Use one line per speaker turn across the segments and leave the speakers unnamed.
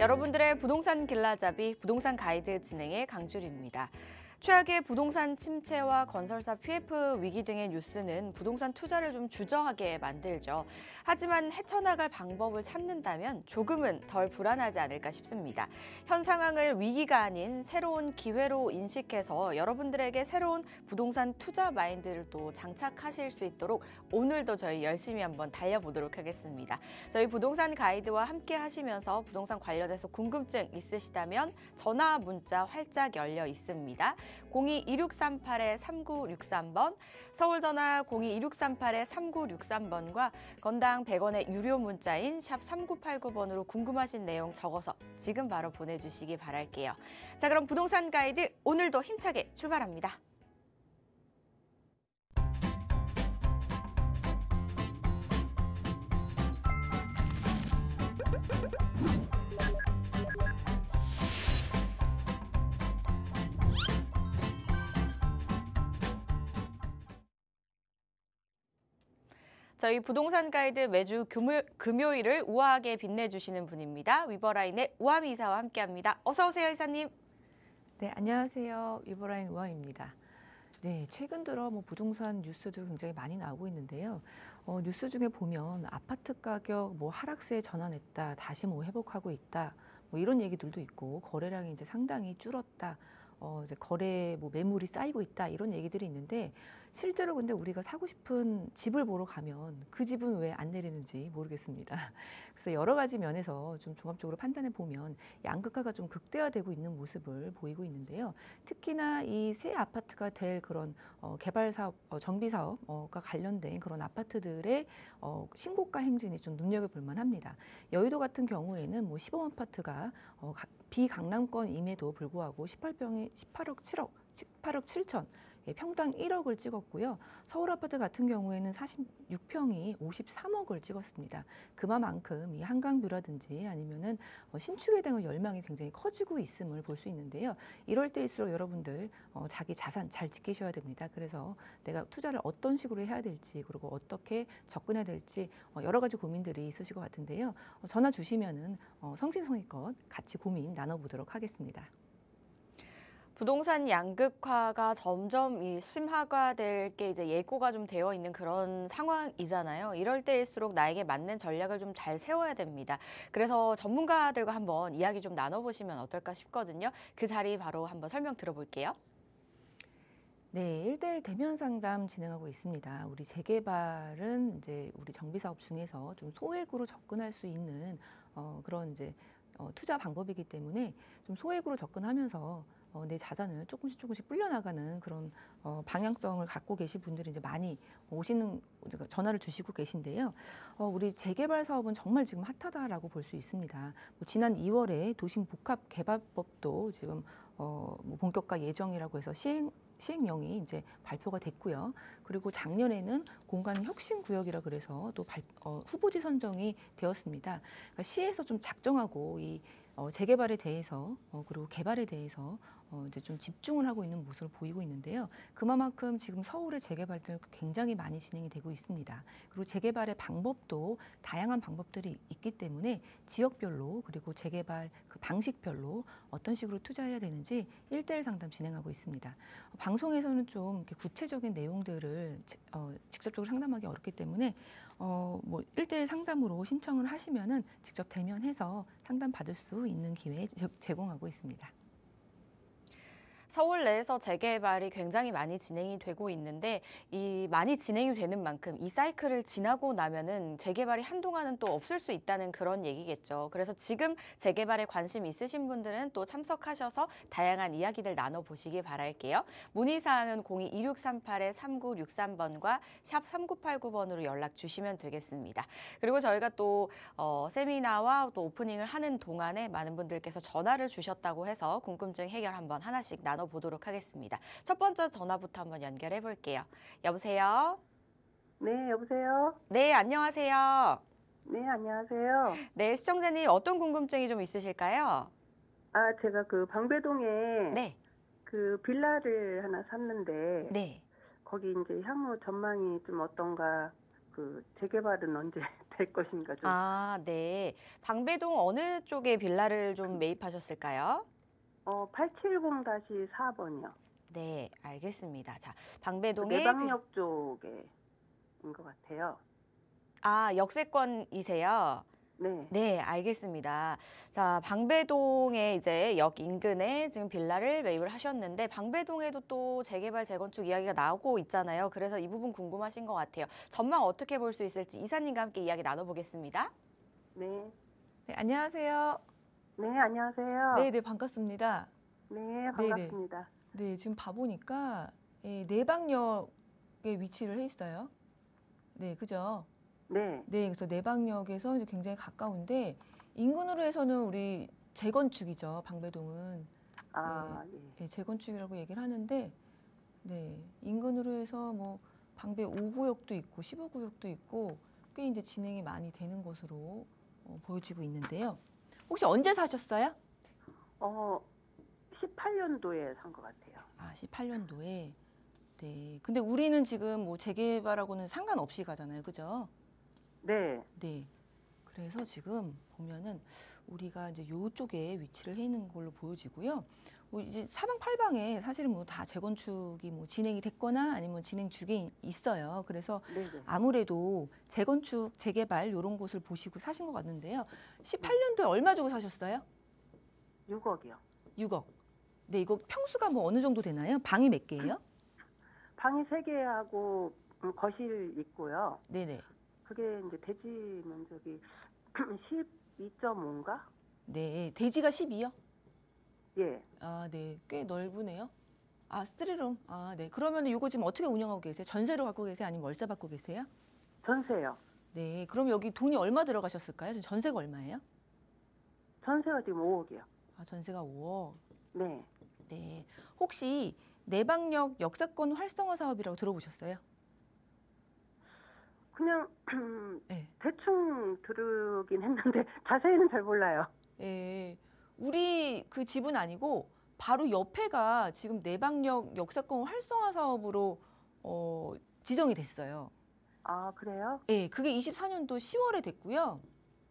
여러분들의 부동산 길라잡이 부동산 가이드 진행의 강주리입니다. 최악의 부동산 침체와 건설사 PF 위기 등의 뉴스는 부동산 투자를 좀 주저하게 만들죠. 하지만 헤쳐나갈 방법을 찾는다면 조금은 덜 불안하지 않을까 싶습니다. 현 상황을 위기가 아닌 새로운 기회로 인식해서 여러분들에게 새로운 부동산 투자 마인드를 또 장착하실 수 있도록 오늘도 저희 열심히 한번 달려보도록 하겠습니다. 저희 부동산 가이드와 함께 하시면서 부동산 관련해서 궁금증 있으시다면 전화, 문자 활짝 열려 있습니다. 02-2638-3963번, 서울 전화 02-2638-3963번과 건당 100원의 유료 문자인 샵 3989번으로 궁금하신 내용 적어서 지금 바로 보내주시기 바랄게요. 자, 그럼 부동산 가이드 오늘도 힘차게 출발합니다. 저희 부동산 가이드 매주 금요일을 우아하게 빛내주시는 분입니다. 위버라인의 우아미 이사와 함께합니다. 어서 오세요, 이사님.
네, 안녕하세요. 위버라인 우아입니다. 네, 최근 들어 부동산 뉴스도 굉장히 많이 나오고 있는데요. 뉴스 중에 보면 아파트 가격 하락세에 전환했다, 다시 회복하고 있다, 이런 얘기들도 있고 거래량이 이제 상당히 줄었다. 이제 거래 매물이 쌓이고 있다, 이런 얘기들이 있는데 실제로 근데 우리가 사고 싶은 집을 보러 가면 그 집은 왜 안 내리는지 모르겠습니다. 그래서 여러 가지 면에서 좀 종합적으로 판단해 보면 양극화가 좀 극대화되고 있는 모습을 보이고 있는데요. 특히나 이 새 아파트가 될 그런 개발 사업, 정비 사업과 관련된 그런 아파트들의 신고가 행진이 좀 눈여겨볼 만합니다. 여의도 같은 경우에는 시범 아파트가 비강남권임에도 불구하고 18억 7천, 평당 1억을 찍었고요. 서울 아파트 같은 경우에는 46평이 53억을 찍었습니다. 그만큼 이 한강뷰라든지 아니면은 신축에 대한 열망이 굉장히 커지고 있음을 볼 수 있는데요. 이럴 때일수록 여러분들 자기 자산 잘 지키셔야 됩니다. 그래서 내가 투자를 어떤 식으로 해야 될지, 그리고 어떻게 접근해야 될지 여러 가지 고민들이 있으실 것 같은데요. 전화 주시면은 성심성의껏 같이 고민 나눠보도록 하겠습니다.
부동산 양극화가 점점 심화가 될 게 이제 예고가 좀 되어 있는 그런 상황이잖아요. 이럴 때일수록 나에게 맞는 전략을 좀 잘 세워야 됩니다. 그래서 전문가들과 한번 이야기 좀 나눠보시면 어떨까 싶거든요. 그 자리 바로 한번 설명 들어볼게요.
네, 1대1 대면 상담 진행하고 있습니다. 우리 재개발은 이제 우리 정비 사업 중에서 좀 소액으로 접근할 수 있는 그런 이제 투자 방법이기 때문에 좀 소액으로 접근하면서 내 자산을 조금씩 불려나가는 그런 방향성을 갖고 계신 분들이 이제 많이 전화를 주시고 계신데요. 우리 재개발 사업은 정말 지금 핫하다라고 볼 수 있습니다. 지난 2월에 도심 복합 개발법도 지금 본격화 예정이라고 해서 시행령이 이제 발표가 됐고요. 그리고 작년에는 공간 혁신 구역이라 그래서 또 후보지 선정이 되었습니다. 그러니까 시에서 좀 작정하고 이 재개발에 대해서 그리고 개발에 대해서 이제 좀 집중을 하고 있는 모습을 보이고 있는데요. 그만큼 지금 서울의 재개발들 굉장히 많이 진행이 되고 있습니다. 그리고 재개발의 방법도 다양한 방법들이 있기 때문에 지역별로 그리고 재개발 그 방식별로 어떤 식으로 투자해야 되는지 1대1 상담 진행하고 있습니다. 방송에서는 좀 이렇게 구체적인 내용들을 직접적으로 상담하기 어렵기 때문에 1대1 상담으로 신청을 하시면은 직접 대면해서 상담 받을 수 있는 기회 제공하고 있습니다.
서울 내에서 재개발이 굉장히 많이 진행이 되고 있는데 이 많이 진행이 되는 만큼 이 사이클을 지나고 나면은 재개발이 한동안은 또 없을 수 있다는 그런 얘기겠죠. 그래서 지금 재개발에 관심 있으신 분들은 또 참석하셔서 다양한 이야기들 나눠보시기 바랄게요. 문의사항은 02-2638-3963번과 샵 3989번으로 연락 주시면 되겠습니다. 그리고 저희가 또 세미나와 또 오프닝을 하는 동안에 많은 분들께서 전화를 주셨다고 해서 궁금증 해결 한번 하나씩 나눠보도록 하겠습니다. 첫 번째 전화부터 한번 연결해 볼게요. 여보세요?
네, 여보세요?
네, 안녕하세요.
네, 안녕하세요.
네, 시청자님 어떤 궁금증이 좀 있으실까요?
제가 그 방배동에
네,
그 빌라를 하나 샀는데
네.
거기 이제 향후 전망이 좀 어떤가, 그 재개발은 언제 될 것인가 좀.
아, 네. 방배동 어느 쪽에 빌라를 좀 매입하셨을까요?
870-4번이요.
네, 알겠습니다. 자,
그
방배동에
내방역 쪽에인 것 같아요.
역세권이세요?
네.
네, 알겠습니다. 자, 방배동에 이제 역 인근에 지금 빌라를 매입을 하셨는데 방배동에도 또 재개발, 재건축 이야기가 나오고 있잖아요. 그래서 이 부분 궁금하신 것 같아요. 전망 어떻게 볼 수 있을지 이사님과 함께 이야기 나눠보겠습니다.
네.
네, 안녕하세요.
네, 안녕하세요.
네, 네, 반갑습니다.
네, 반갑습니다.
네, 지금 봐보니까 내방역에 위치를 해 있어요. 네, 그죠?
네.
네, 그래서 내방역에서 이제 굉장히 가까운데 인근으로 해서는 우리 재건축이죠. 방배동은
예.
재건축이라고 얘기를 하는데, 네, 인근으로 해서 뭐 방배 5구역도 있고 15구역도 있고 꽤 이제 진행이 많이 되는 것으로 보여지고 있는데요. 혹시 언제 사셨어요?
18년도에 산 것 같아요.
18년도에. 네. 근데 우리는 지금 뭐 재개발하고는 상관없이 가잖아요. 그죠?
네.
네. 그래서 지금 보면은 우리가 이제 요쪽에 위치를 해 있는 걸로 보여지고요. 이제 사방팔방에 사실은 뭐 다 재건축이 뭐 진행이 됐거나 아니면 진행 중에 있어요. 그래서
네네.
아무래도 재건축, 재개발 이런 곳을 보시고 사신 것 같는데요. 18년도에 얼마 주고 사셨어요?
6억이요.
6억. 네, 이거 평수가 뭐 어느 정도 되나요? 방이 몇 개예요?
방이 3개하고 거실 있고요.
네네.
그게 이제 대지 면적이 12.5인가?
네, 대지가 12요?
예.
네, 꽤 넓으네요. 스트리룸. 네. 그러면 이거 지금 어떻게 운영하고 계세요? 전세로 갖고 계세요? 아니면 월세 받고 계세요?
전세요.
네, 그럼 여기 돈이 얼마 들어가셨을까요? 전세가 얼마예요?
전세가 지금 5억이요.
전세가 5억.
네.
네. 혹시 내방역 역사권 활성화 사업이라고 들어보셨어요?
그냥
네.
대충 들으긴 했는데 자세히는 잘 몰라요.
예, 우리 그 집은 아니고 바로 옆에가 지금 내방역 역사권 활성화 사업으로 지정이 됐어요.
그래요?
예, 그게 24년도 10월에 됐고요.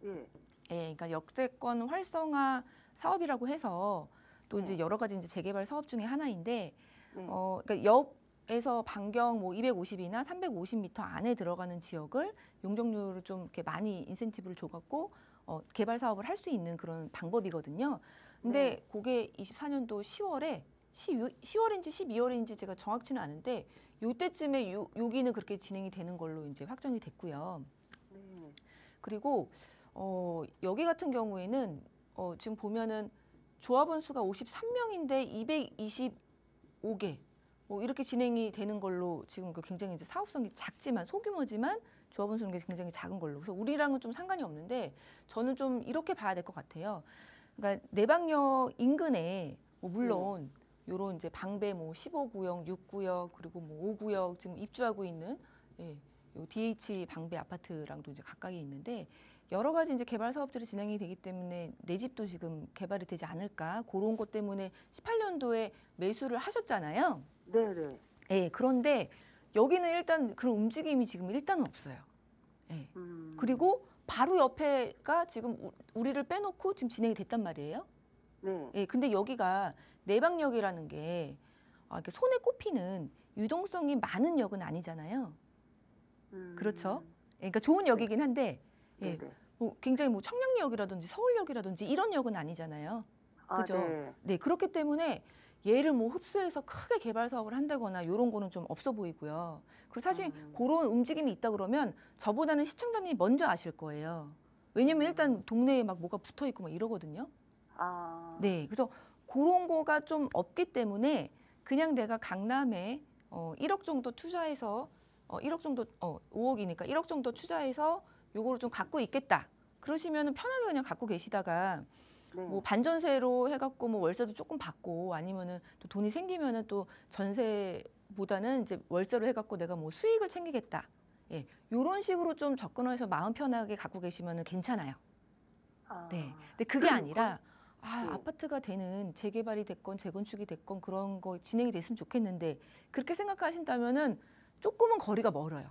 예.
예, 그러니까 역세권 활성화 사업이라고 해서 또
네.
이제 여러 가지 이제 재개발 사업 중에 하나인데,
네.
그러니까 역에서 반경 뭐 250이나 350m 안에 들어가는 지역을 용적률을 좀 이렇게 많이 인센티브를 줘갖고 개발 사업을 할 수 있는 그런 방법이거든요. 근데
네.
그게 24년도 10월에 10월인지 12월인지 제가 정확치는 않은데 요때쯤에 여기는 그렇게 진행이 되는 걸로 이제 확정이 됐고요.
네.
그리고 여기 같은 경우에는 지금 보면은 조합원 수가 53명인데 225개 뭐 이렇게 진행이 되는 걸로 지금 굉장히 이제 사업성이 작지만 소규모지만 조합원 수는 굉장히 작은 걸로. 그래서 우리랑은 좀 상관이 없는데 저는 좀 이렇게 봐야 될 것 같아요. 그러니까 내방역 인근에 뭐 물론 요런 이제 방배 뭐 15구역, 6구역 그리고 뭐 5구역 지금 입주하고 있는 요 DH 방배 아파트랑도 이제 가까이 있는데 여러 가지 이제 개발 사업들이 진행이 되기 때문에 내 집도 지금 개발이 되지 않을까 그런 것 때문에 18년도에 매수를 하셨잖아요.
네네.
예, 그런데 여기는 일단 그런 움직임이 지금 일단은 없어요. 예. 그리고 바로 옆에가 지금 우리를 빼놓고 지금 진행이 됐단 말이에요.
네.
예, 근데 여기가 내방역이라는 게 이렇게 손에 꼽히는 유동성이 많은 역은 아니잖아요. 그렇죠? 예, 그러니까 좋은 역이긴 한데 예,
네네.
뭐 굉장히 뭐 청량역이라든지 서울역이라든지 이런 역은 아니잖아요. 그죠?
네.
네, 그렇기 때문에 얘를 뭐 흡수해서 크게 개발 사업을 한다거나 이런 거는 좀 없어 보이고요. 그리고 사실 그런 움직임이 있다 그러면 저보다는 시청자님이 먼저 아실 거예요. 왜냐면 일단 동네에 막 뭐가 붙어 있고 막 이러거든요. 네, 그래서 그런 거가 좀 없기 때문에 그냥 내가 강남에 1억 정도 투자해서 1억 정도 5억이니까 1억 정도 투자해서 요거를 좀 갖고 있겠다. 그러시면은 편하게 그냥 갖고 계시다가
네.
뭐 반전세로 해갖고 뭐 월세도 조금 받고 아니면은 또 돈이 생기면은 또 전세보다는 이제 월세로 해갖고 내가 뭐 수익을 챙기겠다. 예, 요런 식으로 좀 접근해서 마음 편하게 갖고 계시면은 괜찮아요. 네, 근데 그게 아니라
네.
아파트가 되는 재개발이 됐건 재건축이 됐건 그런 거 진행이 됐으면 좋겠는데 그렇게 생각하신다면은 조금은 거리가 멀어요.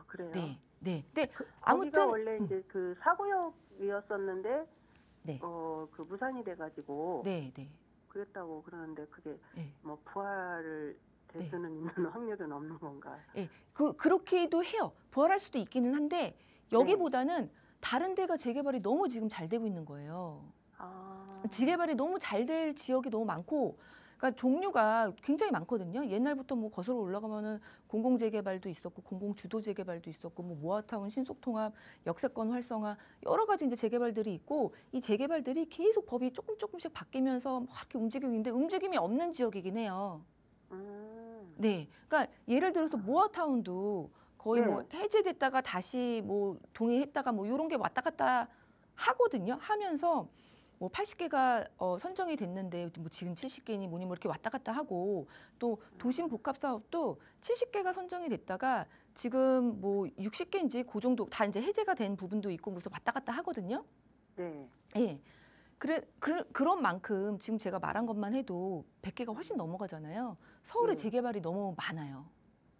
그래요?
네. 네. 근데
거기가
아무튼
원래 이제 그 사구역이었었는데
네.
그 무산이 돼가지고
네, 네.
그랬다고 그러는데 그게
네.
뭐 부활을 될
네.
수는 있는 확률은 없는 건가요?
예. 그렇게도 해요. 부활할 수도 있기는 한데 여기보다는 다른 데가 재개발이 너무 지금 잘 되고 있는 거예요.
아,
재개발이 너무 잘 될 지역이 너무 많고, 그러니까 종류가 굉장히 많거든요. 옛날부터 뭐 거슬러 올라가면은 공공 재개발도 있었고, 공공 주도 재개발도 있었고, 뭐 모아타운 신속통합, 역세권 활성화 여러 가지 이제 재개발들이 있고, 이 재개발들이 계속 법이 조금씩 바뀌면서 막 이렇게 움직이고 있는데 움직임이 없는 지역이긴 해요. 네, 그러니까 예를 들어서 모아타운도 거의 뭐
네.
해제됐다가 다시 뭐 동의했다가 뭐 이런 게 왔다 갔다 하거든요. 하면서 뭐 80개가 선정이 됐는데 뭐 지금 70개니 뭐니 뭐 이렇게 왔다 갔다 하고, 또 도심 복합 사업도 70개가 선정이 됐다가 지금 뭐 60개인지 그 정도 다 이제 해제가 된 부분도 있고 그래서 왔다 갔다 하거든요.
네.
예. 그런 만큼 지금 제가 말한 것만 해도 100개가 훨씬 넘어가잖아요. 서울의
네.
재개발이 너무 많아요.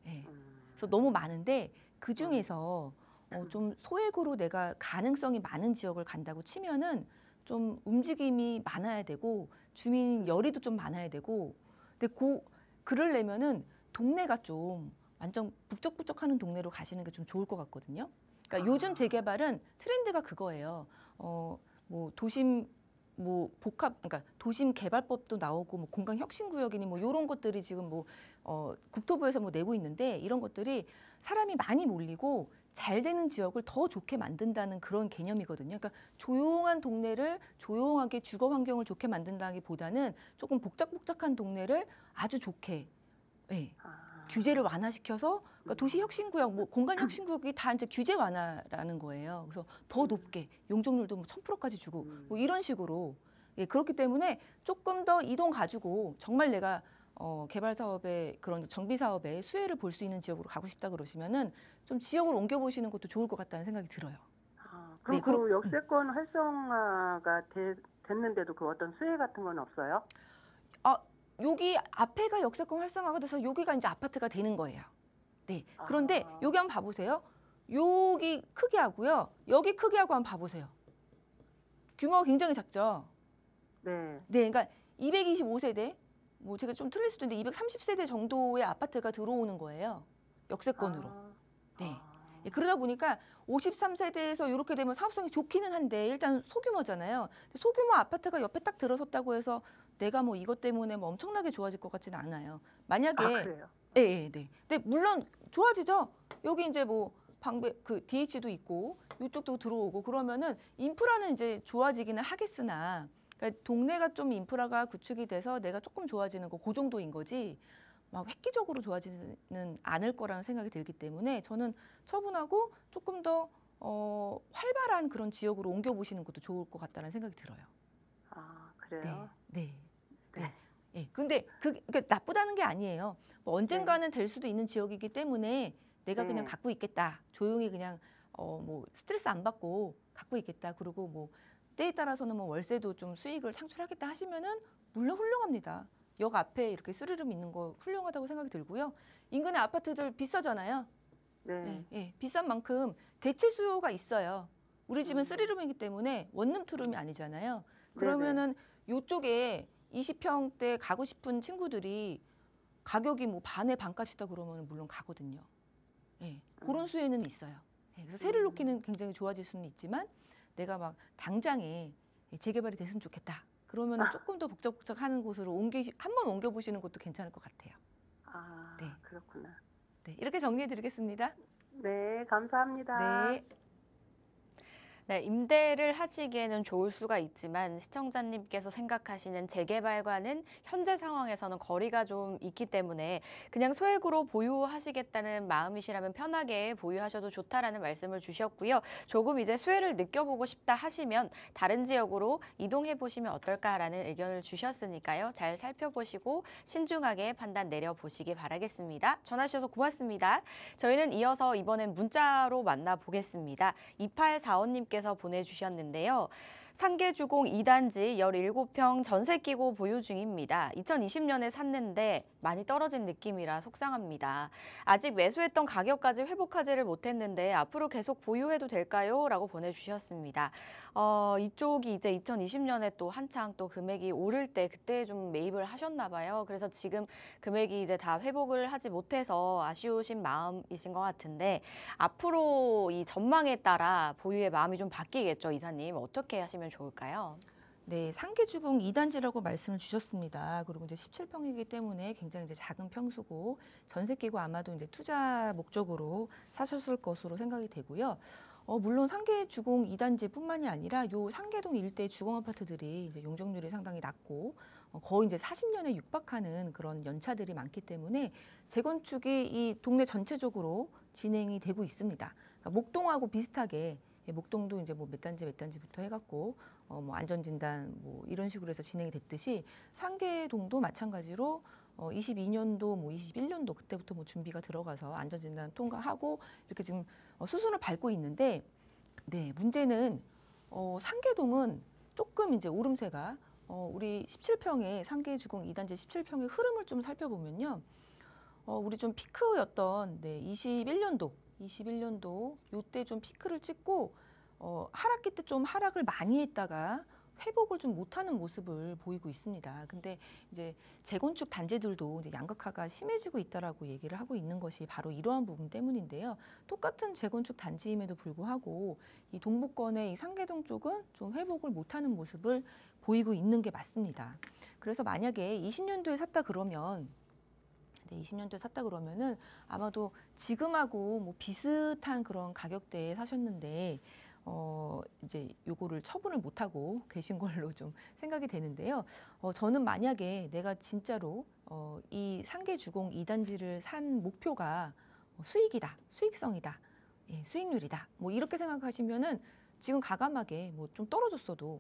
예.
음,
그래서 너무 많은데 그 중에서 좀 소액으로 내가 가능성이 많은 지역을 간다고 치면은 좀 움직임이 많아야 되고 주민 열의도 좀 많아야 되고, 근데 그러려면은 동네가 좀 완전 북적북적하는 동네로 가시는 게 좀 좋을 것 같거든요. 그러니까 요즘 재개발은 트렌드가 그거예요. 뭐 도심 뭐 복합, 그러니까 도심 개발법도 나오고 뭐 공간 혁신 구역이니 뭐 이런 것들이 지금 뭐 국토부에서 뭐 내고 있는데, 이런 것들이 사람이 많이 몰리고 잘 되는 지역을 더 좋게 만든다는 그런 개념이거든요. 그러니까 조용한 동네를 조용하게 주거 환경을 좋게 만든다기보다는 조금 복작복작한 동네를 아주 좋게, 예, 규제를 완화시켜서, 그러니까 도시 혁신구역, 뭐 공간 혁신구역이 다 이제 규제 완화라는 거예요. 그래서 더 높게 용적률도 뭐 1000%까지 주고 뭐 이런 식으로. 예, 그렇기 때문에 조금 더 이동 가지고 정말 내가 개발 사업에 그런 정비 사업에 수혜를 볼 수 있는 지역으로 가고 싶다 그러시면은 좀 지역을 옮겨 보시는 것도 좋을 것 같다는 생각이 들어요.
그럼
네,
그 역세권 활성화가 됐는데도 그 어떤 수혜 같은 건 없어요?
여기 앞에가 역세권 활성화가 돼서 여기가 이제 아파트가 되는 거예요. 네. 그런데 여기 한번 봐보세요. 여기 크기하고요. 여기 크기하고 한번 봐보세요. 규모가 굉장히 작죠.
네.
네. 그러니까 225세대, 뭐 제가 좀 틀릴 수도 있는데 230세대 정도의 아파트가 들어오는 거예요. 역세권으로. 네. 예, 그러다 보니까 53세대에서 이렇게 되면 사업성이 좋기는 한데 일단 소규모잖아요. 근데 소규모 아파트가 옆에 딱 들어섰다고 해서 내가 뭐 이것 때문에 뭐 엄청나게 좋아질 것 같지는 않아요. 만약에
그래요?
예, 예, 네. 근데 물론 좋아지죠. 여기 이제 뭐 그 DH도 있고 이쪽도 들어오고 그러면은 인프라는 이제 좋아지기는 하겠으나, 그러니까 동네가 좀 인프라가 구축이 돼서 내가 조금 좋아지는 거 그 정도인 거지 막 획기적으로 좋아지는 않을 거라는 생각이 들기 때문에 저는 처분하고 조금 더 활발한 그런 지역으로 옮겨 보시는 것도 좋을 것 같다는 생각이 들어요.
그래요?
네. 네.
네.
예. 근데 그러니까 나쁘다는 게 아니에요. 뭐 언젠가는 될 수도 있는 지역이기 때문에 내가 그냥
네.
갖고 있겠다. 조용히 그냥 뭐 스트레스 안 받고 갖고 있겠다. 그리고 뭐 때에 따라서는 뭐 월세도 좀 수익을 창출하겠다 하시면은 물론 훌륭합니다. 역 앞에 이렇게 스르륵 있는 거 훌륭하다고 생각이 들고요. 인근의 아파트들 비싸잖아요.
네.
예, 예. 비싼 만큼 대체 수요가 있어요. 우리 집은 쓰리룸이기 때문에 원룸 투룸이 아니잖아요. 그러면은 요쪽에 20평대 가고 싶은 친구들이 가격이 뭐 반의 반값이다 그러면 물론 가거든요. 예, 그런 수혜는 있어요. 예, 그래서 세를 놓기는 굉장히 좋아질 수는 있지만 내가 막 당장에 재개발이 됐으면 좋겠다. 그러면은 조금 더 복잡복잡하는 곳으로 한번 옮겨보시는 것도 괜찮을 것 같아요. 네.
그렇구나.
네, 이렇게 정리해드리겠습니다.
네, 감사합니다.
네.
네, 임대를 하시기에는 좋을 수가 있지만 시청자님께서 생각하시는 재개발과는 현재 상황에서는 거리가 좀 있기 때문에 그냥 소액으로 보유하시겠다는 마음이시라면 편하게 보유하셔도 좋다라는 말씀을 주셨고요. 조금 이제 수혜를 느껴보고 싶다 하시면 다른 지역으로 이동해 보시면 어떨까라는 의견을 주셨으니까요. 잘 살펴보시고 신중하게 판단 내려보시기 바라겠습니다. 전화 주셔서 고맙습니다. 저희는 이어서 이번엔 문자로 만나보겠습니다. 2845님께서 보내주셨는데요. 상계주공 2단지 17평 전세 끼고 보유 중입니다. 2020년에 샀는데 많이 떨어진 느낌이라 속상합니다. 아직 매수했던 가격까지 회복하지를 못했는데 앞으로 계속 보유해도 될까요? 라고 보내주셨습니다. 이쪽이 이제 2020년에 또 한창 또 금액이 오를 때 그때 좀 매입을 하셨나 봐요. 그래서 지금 금액이 이제 다 회복을 하지 못해서 아쉬우신 마음이신 것 같은데 앞으로 이 전망에 따라 보유의 마음이 좀 바뀌겠죠, 이사님. 어떻게 하시면 좋을까요?
네, 상계주공 2단지라고 말씀을 주셨습니다. 그리고 이제 17평이기 때문에 굉장히 이제 작은 평수고 전세 끼고 아마도 이제 투자 목적으로 사셨을 것으로 생각이 되고요. 물론 상계주공 2단지뿐만이 아니라 요 상계동 일대 주공 아파트들이 이제 용적률이 상당히 낮고 거의 이제 40년에 육박하는 그런 연차들이 많기 때문에 재건축이 이 동네 전체적으로 진행이 되고 있습니다. 그러니까 목동하고 비슷하게 목동도 이제 뭐 몇 단지부터 해갖고 뭐 안전진단 뭐 이런 식으로 해서 진행이 됐듯이 상계동도 마찬가지로 22년도 뭐 21년도 그때부터 뭐 준비가 들어가서 안전진단 통과하고 이렇게 지금 수순을 밟고 있는데 네, 문제는 상계동은 조금 이제 오름세가 우리 17평의 상계주공 2단지 17평의 흐름을 좀 살펴보면요. 우리 좀 피크였던 네, 21년도 요때 좀 피크를 찍고 하락기 때 좀 하락을 많이 했다가 회복을 좀 못하는 모습을 보이고 있습니다. 근데 이제 재건축 단지들도 이제 양극화가 심해지고 있다라고 얘기를 하고 있는 것이 바로 이러한 부분 때문인데요. 똑같은 재건축 단지임에도 불구하고 이 동부권의 이 상계동 쪽은 좀 회복을 못하는 모습을 보이고 있는 게 맞습니다. 그래서 만약에 20년도에 샀다 그러면 네, 20년도에 샀다 그러면은 아마도 지금하고 뭐 비슷한 그런 가격대에 사셨는데 이제 요거를 처분을 못하고 계신 걸로 좀 생각이 되는데요. 저는 만약에 내가 진짜로 이 상계주공 2단지를 산 목표가 수익이다, 수익성이다, 예, 수익률이다, 뭐 이렇게 생각하시면은 지금 과감하게 뭐 좀 떨어졌어도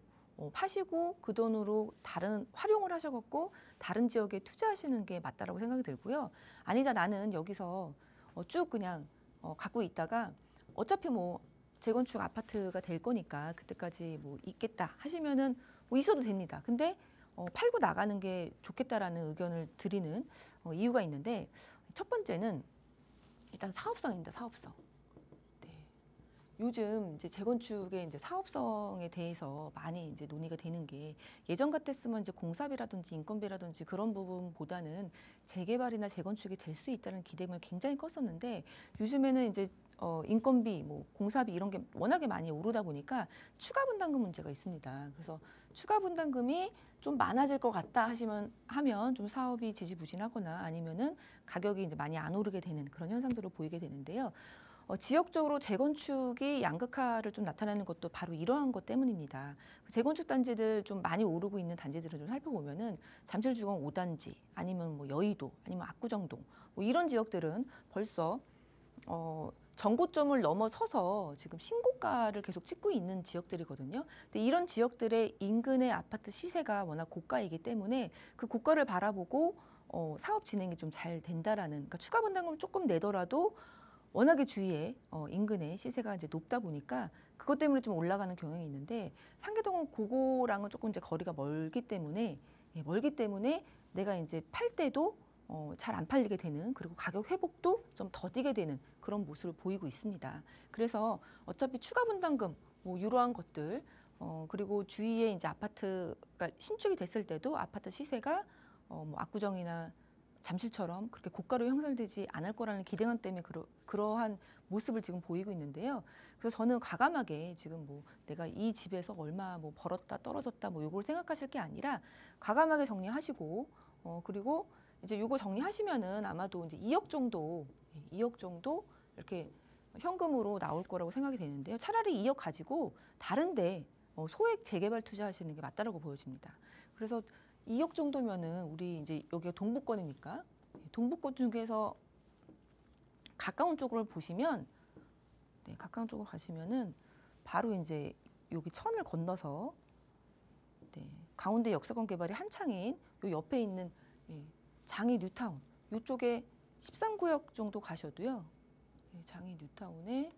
파시고 그 돈으로 다른 활용을 하셔갖고 다른 지역에 투자하시는 게 맞다라고 생각이 들고요. 아니다, 나는 여기서 쭉 그냥 갖고 있다가 어차피 뭐 재건축 아파트가 될 거니까 그때까지 뭐 있겠다 하시면은 뭐 있어도 됩니다. 근데 팔고 나가는 게 좋겠다라는 의견을 드리는 이유가 있는데 첫 번째는 일단 사업성입니다. 사업성. 요즘 이제 재건축의 이제 사업성에 대해서 많이 이제 논의가 되는 게 예전 같았으면 이제 공사비라든지 인건비라든지 그런 부분보다는 재개발이나 재건축이 될 수 있다는 기대가 굉장히 컸었는데 요즘에는 이제 인건비, 뭐 공사비 이런 게 워낙에 많이 오르다 보니까 추가 분담금 문제가 있습니다. 그래서 추가 분담금이 좀 많아질 것 같다 하면 좀 사업이 지지부진하거나 아니면은 가격이 이제 많이 안 오르게 되는 그런 현상들을 보이게 되는데요. 지역적으로 재건축이 양극화를 좀 나타내는 것도 바로 이러한 것 때문입니다. 재건축 단지들 좀 많이 오르고 있는 단지들을 좀 살펴보면은 잠실주공 5단지 아니면 뭐 여의도 아니면 압구정동 뭐 이런 지역들은 벌써 전고점을 넘어서서 지금 신고가를 계속 찍고 있는 지역들이거든요. 근데 이런 지역들의 인근의 아파트 시세가 워낙 고가이기 때문에 그 고가를 바라보고 사업 진행이 좀 잘 된다라는 그러니까 추가 분담금을 조금 내더라도 워낙에 주위에 인근의 시세가 이제 높다 보니까 그것 때문에 좀 올라가는 경향이 있는데 상계동은 그거랑은 조금 이제 거리가 멀기 때문에 내가 이제 팔 때도 잘 안 팔리게 되는 그리고 가격 회복도 좀 더디게 되는 그런 모습을 보이고 있습니다. 그래서 어차피 추가 분담금 뭐 이러한 것들 그리고 주위에 이제 아파트가 신축이 됐을 때도 아파트 시세가 뭐 압구정이나 잠실처럼 그렇게 고가로 형성되지 않을 거라는 기대감 때문에 그러한 모습을 지금 보이고 있는데요. 그래서 저는 과감하게 지금 뭐 내가 이 집에서 얼마 뭐 벌었다 떨어졌다 뭐 요걸 생각하실 게 아니라 과감하게 정리하시고 그리고 이제 요거 정리하시면은 아마도 이제 2억 정도 이렇게 현금으로 나올 거라고 생각이 되는데요. 차라리 2억 가지고 다른데 소액 재개발 투자하시는 게 맞다라고 보여집니다. 그래서 2억 정도면은 우리 이제 여기가 동부권이니까 동부권 중에서 가까운 쪽을 보시면 네, 가까운 쪽으로 가시면은 바로 이제 여기 천을 건너서 네, 가운데 역사권 개발이 한창인 요 옆에 있는 장이 뉴타운 이쪽에 13구역 정도 가셔도요. 장이 뉴타운에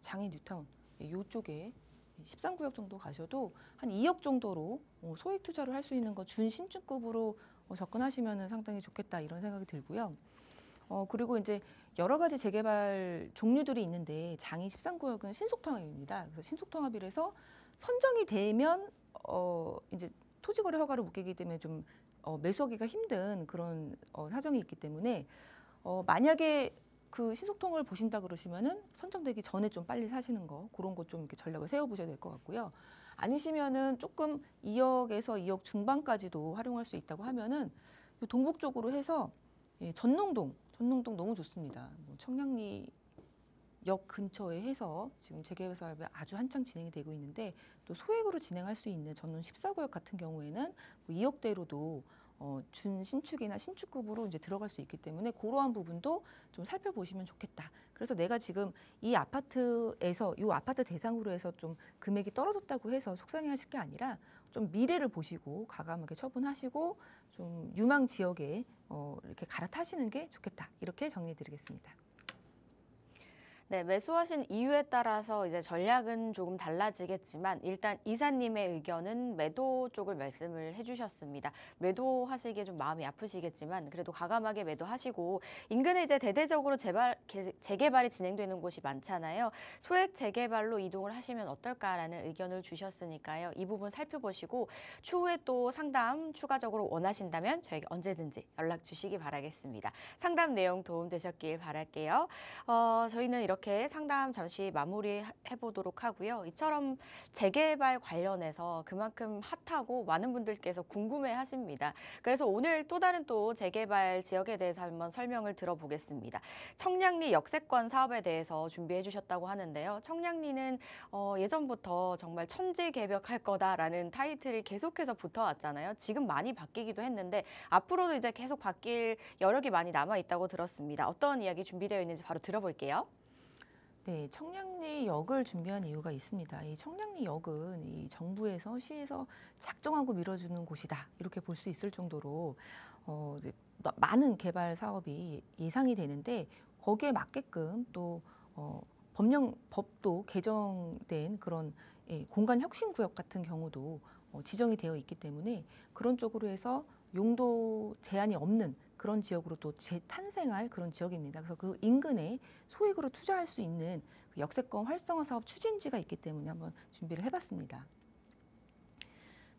장인 뉴타운 이쪽에 13구역 정도 가셔도 한 2억 정도로 소액 투자를 할 수 있는 거 준신축급으로 접근하시면 상당히 좋겠다 이런 생각이 들고요. 그리고 이제 여러 가지 재개발 종류들이 있는데 장인 13구역은 신속통합입니다. 그래서 신속통합이라서 선정이 되면 이제 토지거래 허가를 못 깨기 때문에 좀 매수하기가 힘든 그런 사정이 있기 때문에 만약에 그 신속통을 보신다 그러시면은 선정되기 전에 좀 빨리 사시는 거 그런 거 좀 이렇게 전략을 세워보셔야 될 것 같고요. 아니시면은 조금 2억에서 2억 중반까지도 활용할 수 있다고 하면은 동북 쪽으로 해서 전농동 너무 좋습니다. 뭐 청량리 역 근처에 해서 지금 재개발 사업이 아주 한창 진행이 되고 있는데 또 소액으로 진행할 수 있는 전농 14구역 같은 경우에는 뭐 2억대로도 준신축이나 신축급으로 이제 들어갈 수 있기 때문에 그러한 부분도 좀 살펴보시면 좋겠다. 그래서 내가 지금 이 아파트에서 이 아파트 대상으로 해서 좀 금액이 떨어졌다고 해서 속상해하실 게 아니라 좀 미래를 보시고 과감하게 처분하시고 좀 유망 지역에 이렇게 갈아타시는 게 좋겠다. 이렇게 정리해드리겠습니다.
네, 매수하신 이유에 따라서 이제 전략은 조금 달라지겠지만 일단 이사님의 의견은 매도 쪽을 말씀을 해주셨습니다. 매도하시기에 좀 마음이 아프시겠지만 그래도 과감하게 매도하시고 인근에 이제 대대적으로 재개발이 진행되는 곳이 많잖아요. 소액 재개발로 이동을 하시면 어떨까라는 의견을 주셨으니까요. 이 부분 살펴보시고 추후에 또 상담 추가적으로 원하신다면 저에게 언제든지 연락 주시기 바라겠습니다. 상담 내용 도움되셨길 바랄게요. 저희는 이렇게 상담 잠시 마무리해 보도록 하고요. 이처럼 재개발 관련해서 그만큼 핫하고 많은 분들께서 궁금해 하십니다. 그래서 오늘 또 다른 또 재개발 지역에 대해서 한번 설명을 들어보겠습니다. 청량리 역세권 사업에 대해서 준비해 주셨다고 하는데요. 청량리는 예전부터 정말 천지개벽할 거다라는 타이틀이 계속해서 붙어왔잖아요. 지금 많이 바뀌기도 했는데 앞으로도 이제 계속 바뀔 여력이 많이 남아있다고 들었습니다. 어떤 이야기 준비되어 있는지 바로 들어볼게요.
네, 청량리역을 준비한 이유가 있습니다. 이 청량리역은 이 정부에서 시에서 작정하고 밀어주는 곳이다 이렇게 볼 수 있을 정도로 이제 많은 개발 사업이 예상이 되는데 거기에 맞게끔 또 법도 개정된 그런 공간 혁신 구역 같은 경우도 지정이 되어 있기 때문에 그런 쪽으로 해서 용도 제한이 없는 그런 지역으로 또 재탄생할 그런 지역입니다. 그래서 그 인근에 소액으로 투자할 수 있는 그 역세권 활성화 사업 추진지가 있기 때문에 한번 준비를 해봤습니다.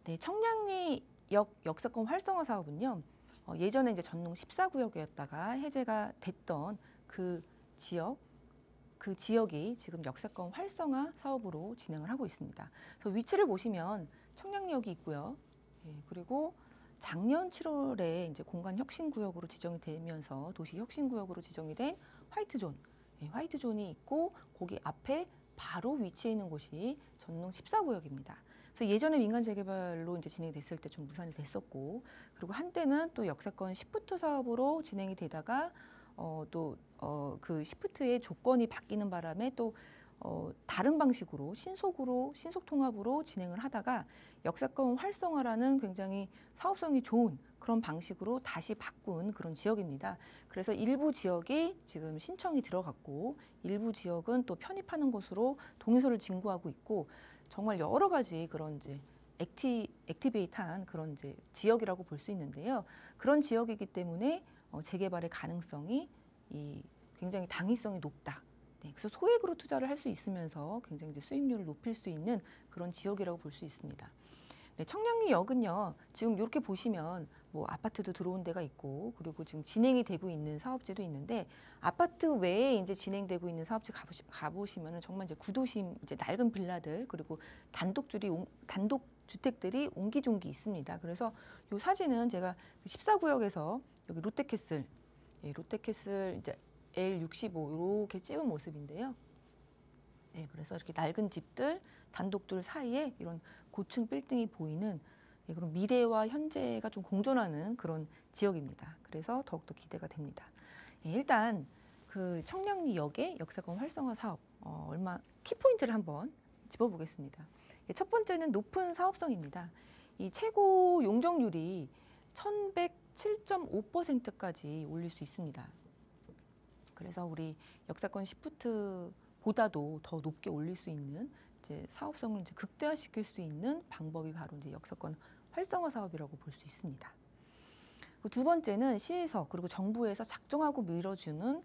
네, 청량리 역세권 활성화 사업은요. 예전에 이제 전농 14구역이었다가 해제가 됐던 그 지역이 지금 역세권 활성화 사업으로 진행을 하고 있습니다. 그래서 위치를 보시면 청량리역이 있고요. 그리고 작년 7월에 이제 공간 혁신 구역으로 지정이 되면서 도시 혁신 구역으로 지정이 된 화이트존이 있고 거기 앞에 바로 위치해 있는 곳이 전농 14구역입니다. 그래서 예전에 민간 재개발로 이제 진행됐을 때 좀 무산이 됐었고 그리고 한때는 또 역세권 시프트 사업으로 진행이 되다가 그 시프트의 조건이 바뀌는 바람에 또 다른 방식으로 신속통합으로 진행을 하다가 역세권 활성화라는 굉장히 사업성이 좋은 그런 방식으로 다시 바꾼 그런 지역입니다. 그래서 일부 지역이 지금 신청이 들어갔고 일부 지역은 또 편입하는 것으로 동의서를 진구하고 있고 정말 여러 가지 그런 이제 액티베이트한 그런 이제 지역이라고 볼 수 있는데요. 그런 지역이기 때문에 재개발의 가능성이 굉장히 당위성이 높다. 네, 그래서 소액으로 투자를 할 수 있으면서 굉장히 이제 수익률을 높일 수 있는 그런 지역이라고 볼 수 있습니다. 네, 청량리역은요, 지금 이렇게 보시면 뭐 아파트도 들어온 데가 있고, 그리고 지금 진행이 되고 있는 사업지도 있는데, 아파트 외에 이제 진행되고 있는 사업지 가보시면은 정말 이제 구도심, 이제 낡은 빌라들, 그리고 단독 주택들이 옹기종기 있습니다. 그래서 이 사진은 제가 14구역에서 여기 롯데캐슬 이제 L65 이렇게 찍은 모습인데요. 네, 그래서 이렇게 낡은 집들, 단독들 사이에 이런 고층 빌딩이 보이는 그런 미래와 현재가 좀 공존하는 그런 지역입니다. 그래서 더욱더 기대가 됩니다. 일단 그 청량리역의 역세권 활성화 사업 키포인트를 한번 짚어보겠습니다. 첫 번째는 높은 사업성입니다. 이 최고 용적률이 1107.5%까지 올릴 수 있습니다. 그래서 우리 역세권 시프트 보다도 더 높게 올릴 수 있는 이제 사업성을 이제 극대화시킬 수 있는 방법이 바로 이제 역세권 활성화 사업이라고 볼 수 있습니다. 두 번째는 시에서 그리고 정부에서 작정하고 밀어주는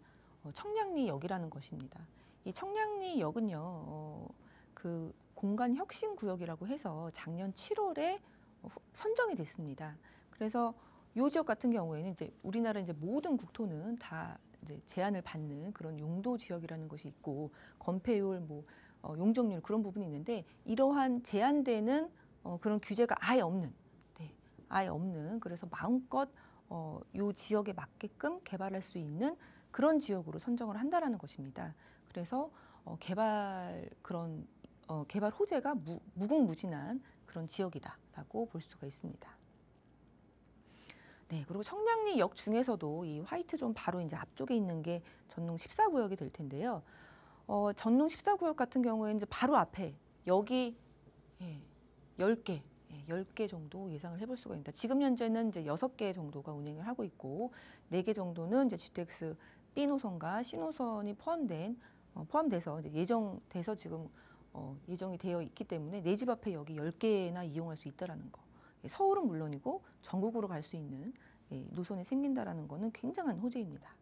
청량리역이라는 것입니다. 이 청량리역은요, 그 공간 혁신 구역이라고 해서 작년 7월에 선정이 됐습니다. 그래서 이 지역 같은 경우에는 이제 우리나라 이제 모든 국토는 다 이제 제한을 받는 그런 용도 지역이라는 것이 있고 건폐율, 뭐 용적률 그런 부분이 있는데 이러한 제한되는 그런 규제가 아예 없는, 아예 없는 그래서 마음껏 이 지역에 맞게끔 개발할 수 있는 그런 지역으로 선정을 한다라는 것입니다. 그래서 개발 호재가 무궁무진한 그런 지역이다라고 볼 수가 있습니다. 네, 그리고 청량리역 중에서도 이 화이트존 바로 이제 앞쪽에 있는 게 전농 14구역이 될 텐데요. 전농 14구역 같은 경우에는 이제 바로 앞에 여기 10개, 10개 정도 예상을 해볼 수가 있습니다. 지금 현재는 이제 6개 정도가 운행을 하고 있고 4개 정도는 이제 GTX B 노선과 C 노선이 포함돼서 이제 예정돼서 지금 예정이 되어 있기 때문에 내 집 앞에 여기 10개나 이용할 수 있다라는 거. 서울은 물론이고 전국으로 갈 수 있는 노선이 생긴다라는 거는 굉장한 호재입니다.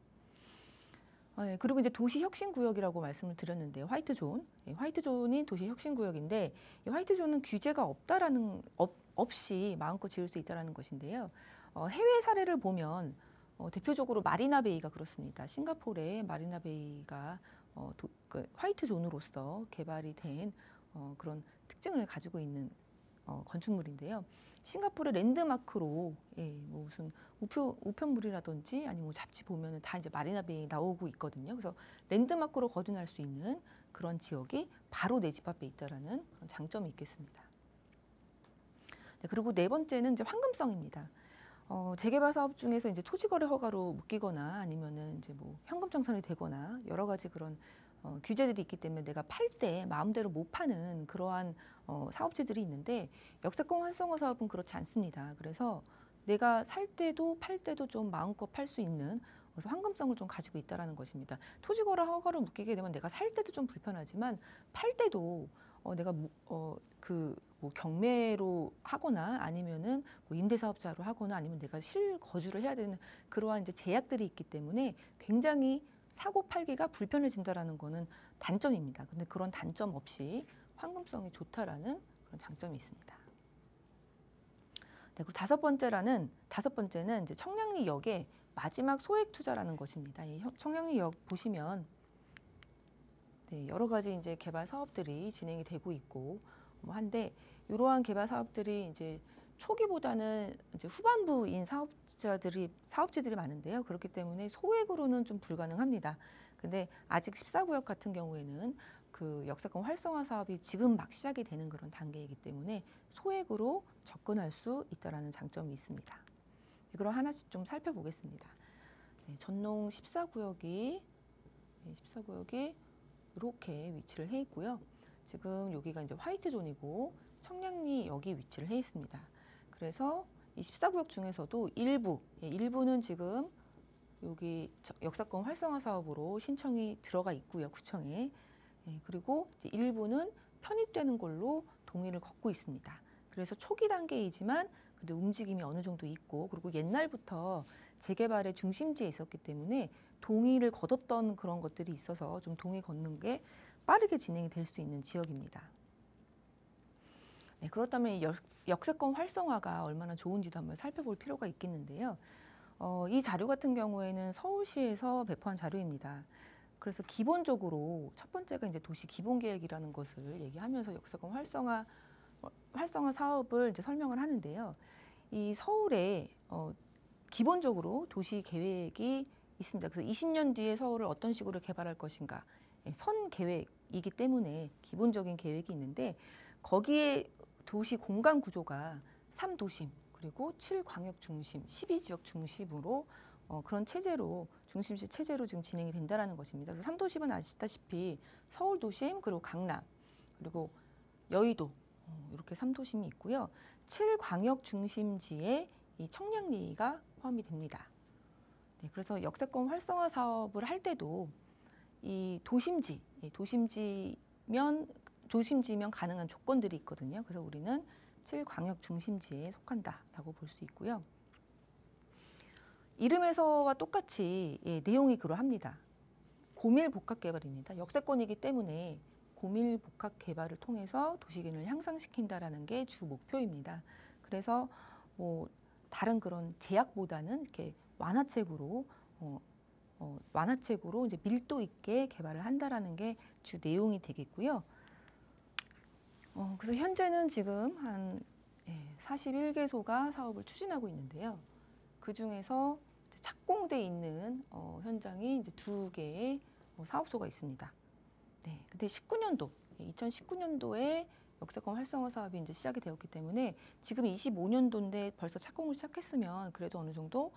그리고 이제 도시혁신구역이라고 말씀을 드렸는데 화이트존이 도시혁신구역인데 이 화이트존은 규제가 없이 마음껏 지을 수 있다는 것인데요. 해외 사례를 보면 대표적으로 마리나베이가 그렇습니다. 싱가포르의 마리나베이가 그 화이트존으로서 개발이 된 그런 특징을 가지고 있는 건축물인데요. 싱가포르의 랜드마크로 뭐 무슨 우편물이라든지 아니면 뭐 잡지 보면은 다 이제 마리나베이 나오고 있거든요. 그래서 랜드마크로 거듭날 수 있는 그런 지역이 바로 내 집 앞에 있다라는 그런 장점이 있겠습니다. 네, 그리고 네 번째는 이제 황금성입니다. 재개발 사업 중에서 이제 토지거래 허가로 묶이거나 아니면은 이제 뭐 현금 정산이 되거나 여러 가지 그런 규제들이 있기 때문에 내가 팔 때 마음대로 못 파는 그러한 사업지들이 있는데 역세권 활성화 사업은 그렇지 않습니다. 그래서 내가 살 때도 팔 때도 좀 마음껏 팔 수 있는 그래서 황금성을 좀 가지고 있다라는 것입니다. 토지거래 허가로 묶이게 되면 내가 살 때도 좀 불편하지만 팔 때도 내가 뭐 경매로 하거나 아니면은 뭐 임대사업자로 하거나 아니면 내가 실거주를 해야 되는 그러한 이제 제약들이 있기 때문에 굉장히 사고 팔기가 불편해진다라는 거는 단점입니다. 근데 그런 단점 없이 황금성이 좋다라는 그런 장점이 있습니다. 네, 그리고 다섯 번째는 이제 청량리역의 마지막 소액 투자라는 것입니다. 이 청량리역 보시면 여러 가지 이제 개발 사업들이 진행이 되고 있고 뭐 한데 이러한 개발 사업들이 이제 초기보다는 이제 후반부인 사업지들이 많은데요. 그렇기 때문에 소액으로는 좀 불가능합니다. 근데 아직 14구역 같은 경우에는 그 역세권 활성화 사업이 지금 막 시작이 되는 그런 단계이기 때문에 소액으로 접근할 수 있다라는 장점이 있습니다. 그럼 하나씩 좀 살펴보겠습니다. 네, 전농 14구역이 이렇게 위치를 해 있고요. 지금 여기가 이제 화이트존이고 청량리역이 위치를 해 있습니다. 그래서 이 14구역 중에서도 일부는 지금 여기 역세권 활성화 사업으로 신청이 들어가 있고요, 구청에. 그리고 이제 일부는 편입되는 걸로 동의를 걷고 있습니다. 그래서 초기 단계이지만 근데 움직임이 어느 정도 있고 그리고 옛날부터 재개발의 중심지에 있었기 때문에 동의를 거뒀던 그런 것들이 있어서 좀 동의 걷는 게 빠르게 진행이 될 수 있는 지역입니다. 네, 그렇다면 이 역세권 활성화가 얼마나 좋은지도 한번 살펴볼 필요가 있겠는데요. 이 자료 같은 경우에는 서울시에서 배포한 자료입니다. 그래서 기본적으로 첫 번째가 이제 도시 기본계획이라는 것을 얘기하면서 역세권 활성화 사업을 이제 설명을 하는데요. 이 서울에 기본적으로 도시 계획이 있습니다. 그래서 20년 뒤에 서울을 어떤 식으로 개발할 것인가 선 계획이기 때문에 기본적인 계획이 있는데 거기에 도시 공간 구조가 3도심 그리고 7광역 중심, 12지역 중심으로 그런 체제로 중심지 체제로 지금 진행이 된다라는 것입니다. 그래서 3도심은 아시다시피 서울 도심 그리고 강남 그리고 여의도 이렇게 3도심이 있고요. 7광역 중심지에 이 청량리가 포함이 됩니다. 네, 그래서 역세권 활성화 사업을 할 때도 이 도심지, 도심지면 가능한 조건들이 있거든요. 그래서 우리는 7광역 중심지에 속한다라고 볼 수 있고요. 이름에서와 똑같이 내용이 그러합니다. 고밀 복합 개발입니다. 역세권이기 때문에 고밀 복합 개발을 통해서 도시균을 향상시킨다라는 게 주 목표입니다. 그래서 뭐 다른 그런 제약보다는 이렇게 완화책으로 이제 밀도 있게 개발을 한다라는 게 주 내용이 되겠고요. 그래서 현재는 지금 한 41개소가 사업을 추진하고 있는데요. 그 중에서 착공돼 있는 현장이 이제 2개의 사업소가 있습니다. 네, 근데 2019년도에 역세권 활성화 사업이 이제 시작이 되었기 때문에 지금 25년도인데 벌써 착공을 시작했으면 그래도 어느 정도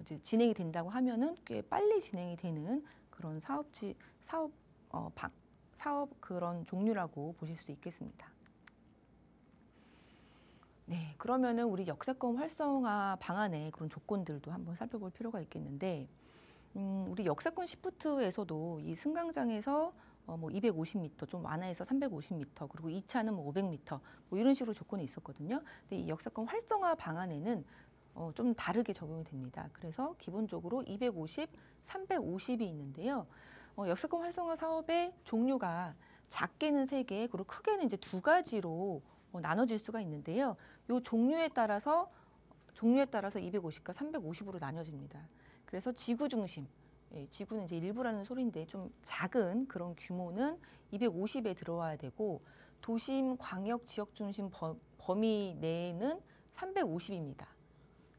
이제 진행이 된다고 하면은 꽤 빨리 진행이 되는 그런 사업 그런 종류라고 보실 수 있겠습니다. 네, 그러면은 우리 역세권 활성화 방안의 그런 조건들도 한번 살펴볼 필요가 있겠는데, 우리 역세권 시프트에서도 이 승강장에서 뭐 250m 좀 완화해서 350m 그리고 2차는 뭐 500m 뭐 이런 식으로 조건이 있었거든요. 근데 이 역세권 활성화 방안에는 좀 다르게 적용이 됩니다. 그래서 기본적으로 250, 350이 있는데요. 역세권 활성화 사업의 종류가 작게는 3개, 그리고 크게는 이제 2가지로 나눠질 수가 있는데요. 이 종류에 따라서 250과 350으로 나뉘어집니다. 그래서 지구 중심, 지구는 이제 일부라는 소리인데 좀 작은 그런 규모는 250에 들어와야 되고, 도심 광역 지역 중심 범위 내에는 350입니다.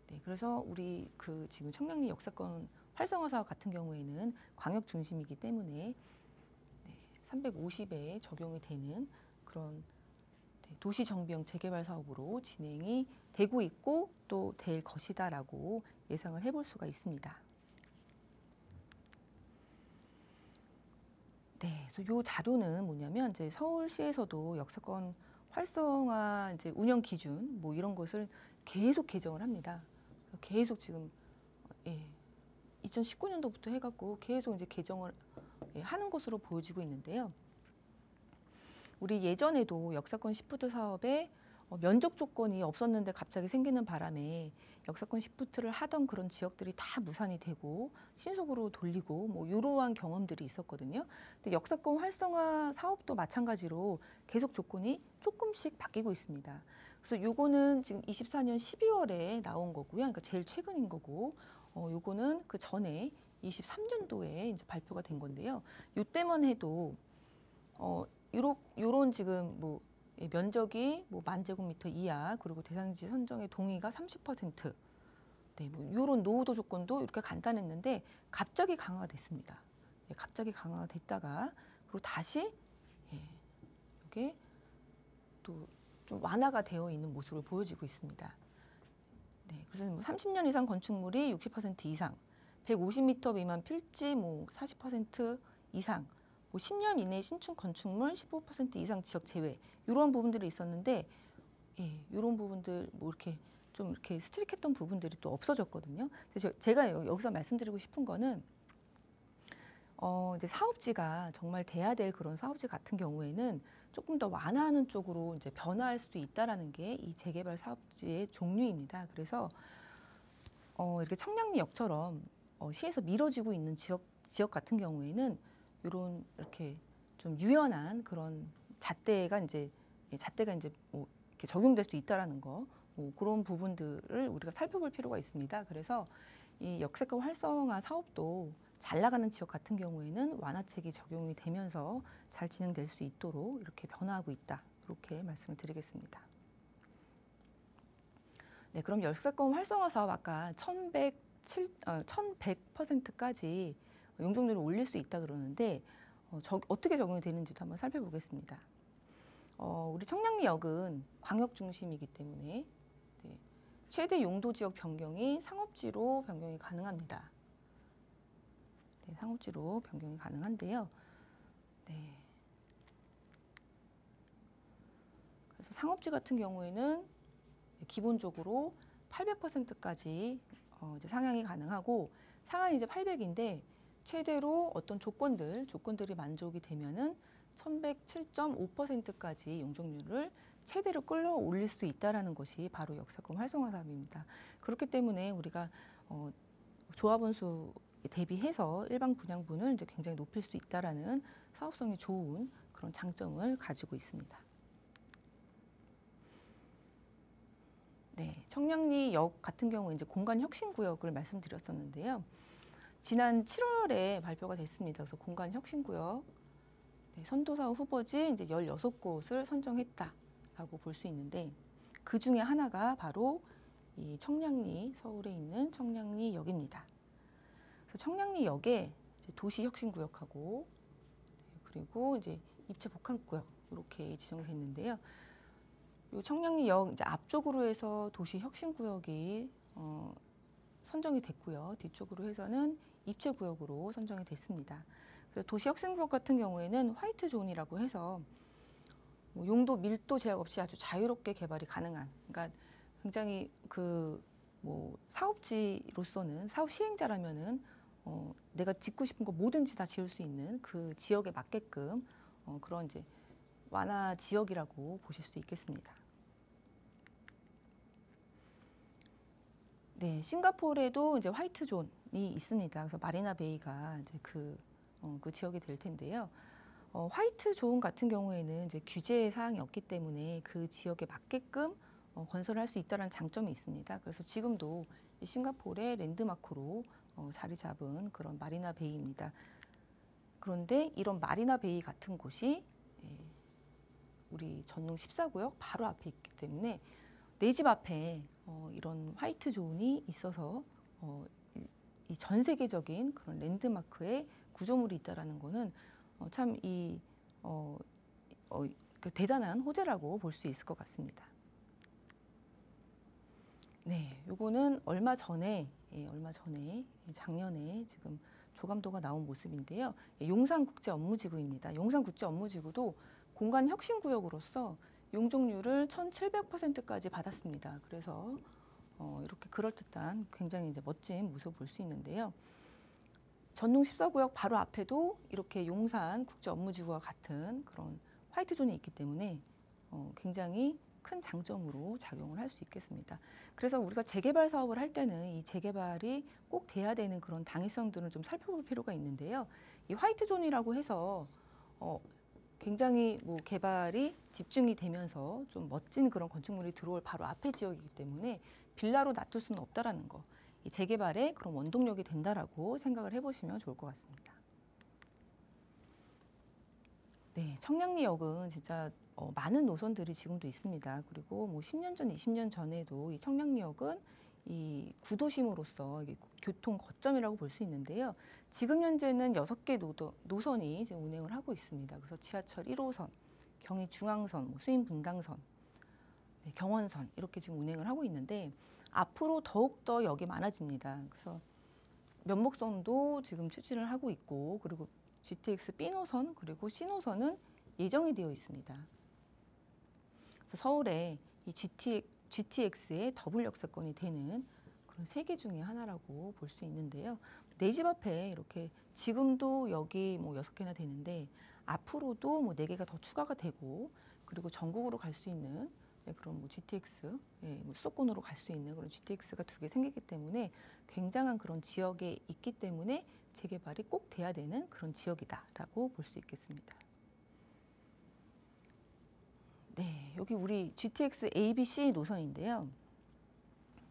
네, 그래서 우리 그 지금 청량리 역세권 활성화 사업 같은 경우에는 광역 중심이기 때문에 350에 적용이 되는 그런 도시 정비형 재개발 사업으로 진행이 되고 있고 또 될 것이다라고 예상을 해볼 수가 있습니다. 네, 그래서 이 자료는 뭐냐면 이제 서울시에서도 역세권 활성화 이제 운영 기준 뭐 이런 것을 계속 개정을 합니다. 계속 지금 2019년도부터 해갖고 계속 이제 개정을 하는 것으로 보여지고 있는데요. 우리 예전에도 역세권 시프트 사업에 면적 조건이 없었는데 갑자기 생기는 바람에 역세권 시프트를 하던 그런 지역들이 다 무산이 되고 신속으로 돌리고 뭐 이러한 경험들이 있었거든요. 근데 역세권 활성화 사업도 마찬가지로 계속 조건이 조금씩 바뀌고 있습니다. 그래서 요거는 지금 24년 12월에 나온 거고요. 그러니까 제일 최근인 거고, 요거는 그 전에 23년도에 이제 발표가 된 건데요. 요때만 해도 요런 지금 뭐 면적이 뭐 10,000제곱미터 이하, 그리고 대상지 선정의 동의가 30%, 네, 뭐 요런 노후도 조건도 이렇게 간단했는데 갑자기 강화가 됐습니다. 갑자기 강화가 됐다가 그리고 다시 이게 또 좀 완화가 되어 있는 모습을 보여지고 있습니다. 네, 그래서 뭐 30년 이상 건축물이 60% 이상, 150m 미만 필지 뭐 40% 이상, 뭐 10년 이내 신축 건축물 15% 이상 지역 제외, 이런 부분들이 있었는데, 이런 부분들 뭐 이렇게 좀 이렇게 스트릭했던 부분들이 또 없어졌거든요. 그래서 제가 여기서 말씀드리고 싶은 거는 이제 사업지가 정말 돼야 될 그런 사업지 같은 경우에는 조금 더 완화하는 쪽으로 이제 변화할 수도 있다라는 게 이 재개발 사업지의 종류입니다. 그래서 이렇게 청량리역처럼 시에서 미뤄지고 있는 지역 같은 경우에는 이런 이렇게 좀 유연한 그런 잣대가 이제 뭐 이렇게 적용될 수 있다라는 거, 뭐 그런 부분들을 우리가 살펴볼 필요가 있습니다. 그래서 이 역세권 활성화 사업도 잘 나가는 지역 같은 경우에는 완화책이 적용이 되면서 잘 진행될 수 있도록 이렇게 변화하고 있다. 이렇게 말씀을 드리겠습니다. 네, 그럼 역세권 활성화 사업 아까 1100%까지 용적률을 올릴 수 있다 그러는데 어떻게 적용이 되는지도 한번 살펴보겠습니다. 우리 청량리역은 광역 중심이기 때문에 최대 용도 지역 변경이 상업지로 변경이 가능합니다. 네, 상업지로 변경이 가능한데요. 네. 그래서 상업지 같은 경우에는 기본적으로 800%까지 이제 상향이 가능하고, 상한이 이제 800인데 최대로 어떤 조건들이 만족이 되면은 1107.5%까지 용적률을 최대로 끌어올릴 수 있다라는 것이 바로 역세권 활성화 사업입니다. 그렇기 때문에 우리가 조합원 수 대비해서 일반 분양분을 이제 굉장히 높일 수 있다라는 사업성이 좋은 그런 장점을 가지고 있습니다. 네, 청량리역 같은 경우 이제 공간 혁신 구역을 말씀드렸었는데요. 지난 7월에 발표가 됐습니다. 그래서 공간 혁신 구역 선도사업 후보지 이제 16곳을 선정했다라고 볼 수 있는데 그 중에 하나가 바로 이 서울에 있는 청량리역입니다. 그래서 청량리역에 이제 도시혁신구역하고 그리고 이제 입체 복합구역 이렇게 지정이 됐는데요. 이 청량리역 이제 앞쪽으로 해서 도시혁신구역이 선정이 됐고요. 뒤쪽으로 해서는 입체구역으로 선정이 됐습니다. 그래서 도시혁신구역 같은 경우에는 화이트 존이라고 해서 뭐 용도 밀도 제약 없이 아주 자유롭게 개발이 가능한, 그러니까 굉장히 뭐 사업지로서는 사업 시행자라면은 내가 짓고 싶은 거 뭐든지 다 지을 수 있는 그 지역에 맞게끔 그런 이제 완화 지역이라고 보실 수 있겠습니다. 네, 싱가포르에도 이제 화이트 존이 있습니다. 그래서 마리나 베이가 이제 그 지역이 될 텐데요. 화이트 존 같은 경우에는 이제 규제 사항이 없기 때문에 그 지역에 맞게끔 건설을 할 수 있다는 장점이 있습니다. 그래서 지금도 싱가포르의 랜드마크로 자리 잡은 그런 마리나 베이입니다. 그런데 이런 마리나 베이 같은 곳이 우리 전농 14구역 바로 앞에 있기 때문에 내 집 앞에 이런 화이트 존이 있어서 이 전 세계적인 그런 랜드마크의 구조물이 있다라는 거는 참 대단한 호재라고 볼 수 있을 것 같습니다. 네, 요거는 얼마 전에 작년에 지금 조감도가 나온 모습인데요. 용산국제업무지구입니다. 용산국제업무지구도 공간 혁신구역으로서 용적률을 1,700%까지 받았습니다. 그래서 이렇게 그럴듯한 굉장히 이제 멋진 모습을 볼 수 있는데요. 전농 14구역 바로 앞에도 이렇게 용산국제업무지구와 같은 그런 화이트존이 있기 때문에 굉장히 큰 장점으로 작용을 할 수 있겠습니다. 그래서 우리가 재개발 사업을 할 때는 이 재개발이 꼭 돼야 되는 그런 당위성들을 좀 살펴볼 필요가 있는데요. 이 화이트존이라고 해서 굉장히 뭐 개발이 집중이 되면서 좀 멋진 그런 건축물이 들어올 바로 앞에 지역이기 때문에 빌라로 놔둘 수는 없다라는 거. 이 재개발의 그런 원동력이 된다라고 생각을 해보시면 좋을 것 같습니다. 네, 청량리역은 진짜 많은 노선들이 지금도 있습니다. 그리고 뭐 10년 전, 20년 전에도 이 청량리역은 이 구도심으로서 이게 교통 거점이라고 볼 수 있는데요. 지금 현재는 6개 노선이 지금 운행을 하고 있습니다. 그래서 지하철 1호선, 경의중앙선, 뭐 수인분당선, 네, 경원선 이렇게 지금 운행을 하고 있는데 앞으로 더욱더 역이 많아집니다. 그래서 면목선도 지금 추진을 하고 있고 그리고 GTX B노선 그리고 C노선은 예정이 되어 있습니다. 그래서 서울에 이 GTX의 더블 역세권이 되는 그런 세계 중에 하나라고 볼 수 있는데요. 내 집 앞에 이렇게 지금도 여기 뭐 6개나 되는데 앞으로도 뭐 4개가 더 추가가 되고 그리고 전국으로 갈 수 있는 그런 뭐 GTX, 뭐 수도권으로 갈 수 있는 그런 GTX가 2개 생기기 때문에 굉장한 그런 지역에 있기 때문에 재개발이 꼭 돼야 되는 그런 지역이다라고 볼 수 있겠습니다. 네, 여기 우리 GTX A, B, C 노선인데요.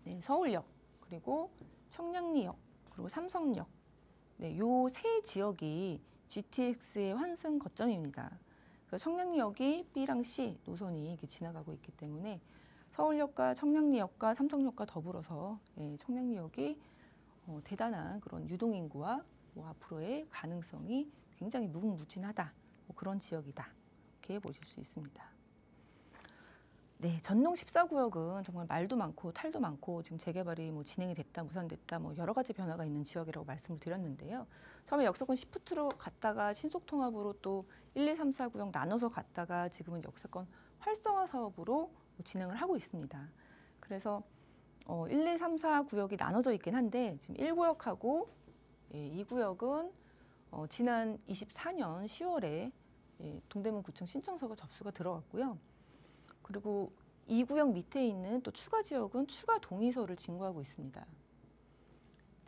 네, 서울역, 그리고 청량리역, 그리고 삼성역. 네, 요 세 지역이 GTX의 환승 거점입니다. 청량리역이 B랑 C 노선이 이렇게 지나가고 있기 때문에 서울역과 청량리역과 삼성역과 더불어서 청량리역이 대단한 그런 유동인구와 뭐 앞으로의 가능성이 굉장히 무궁무진하다. 뭐 그런 지역이다. 이렇게 보실 수 있습니다. 네, 전농 14구역은 정말 말도 많고 탈도 많고 지금 재개발이 뭐 진행이 됐다, 무산됐다, 뭐 여러 가지 변화가 있는 지역이라고 말씀을 드렸는데요. 처음에 역세권 시프트로 갔다가 신속통합으로 또 1, 2, 3, 4구역 나눠서 갔다가 지금은 역세권 활성화 사업으로 진행을 하고 있습니다. 그래서 1, 2, 3, 4구역이 나눠져 있긴 한데 지금 1구역하고 2구역은 지난 24년 10월에 동대문구청 신청서가 접수가 들어갔고요. 그리고 이 구역 밑에 있는 또 추가 지역은 추가 동의서를 진구하고 있습니다.